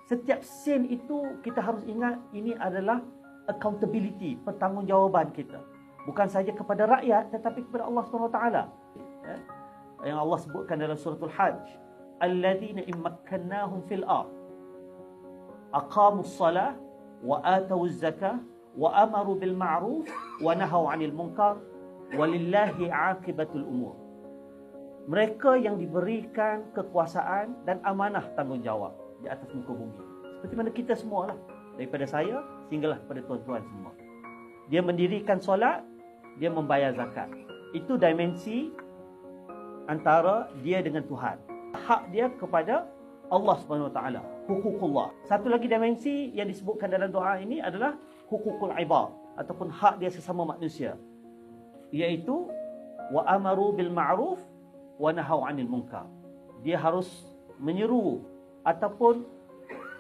Setiap sen itu kita harus ingat ini adalah accountability, pertanggungjawaban kita. Bukan saja kepada rakyat tetapi kepada Allah SWT. Ya? Yang Allah sebutkan dalam suratul Hajj, alladzina immakkannahum fil ard aqamus salah wa atawuz zakah wa amaru bil ma'ruf wa nahaw 'anil munkar walillahi 'aqibatul umur. Mereka yang diberikan kekuasaan dan amanah tanggungjawab di atas muka bumi. Seperti mana kita semualah, daripada saya sehinggalah kepada tuan-tuan semua. Dia mendirikan solat, dia membayar zakat. Itu dimensi antara dia dengan Tuhan. Hak dia kepada Allah Subhanahu Wa Taala, hukukullah. Satu lagi dimensi yang disebutkan dalam doa ini adalah hukukul ibad ataupun hak dia sesama manusia, iaitu wa amaru bil ma'ruf wa nahaw 'anil munkar. Dia harus menyeru ataupun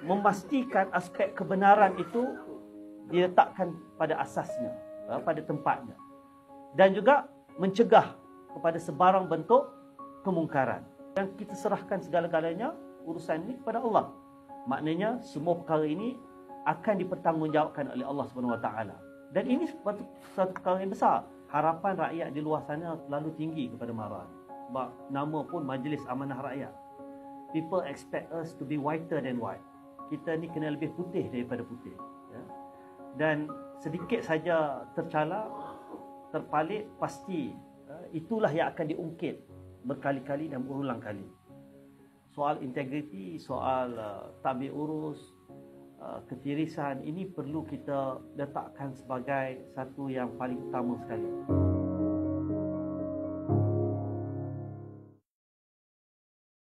memastikan aspek kebenaran itu diletakkan pada asasnya, pada tempatnya, dan juga mencegah kepada sebarang bentuk kemungkaran. Dan kita serahkan segala-galanya urusan ini kepada Allah. Maknanya semua perkara ini akan dipertanggungjawabkan oleh Allah Subhanahu Wa Taala. Dan ini satu perkara yang besar. Harapan rakyat di luar sana terlalu tinggi kepada MARA. Sebab nama pun Majlis Amanah Rakyat. People expect us to be whiter than white. Kita ni kena lebih putih daripada putih. Ya? Dan sedikit saja tercala, terpalit, pasti itulah yang akan diungkit berkali-kali dan berulang kali. Soal integriti, soal tabik urus, ketirisan, ini perlu kita letakkan sebagai satu yang paling utama sekali.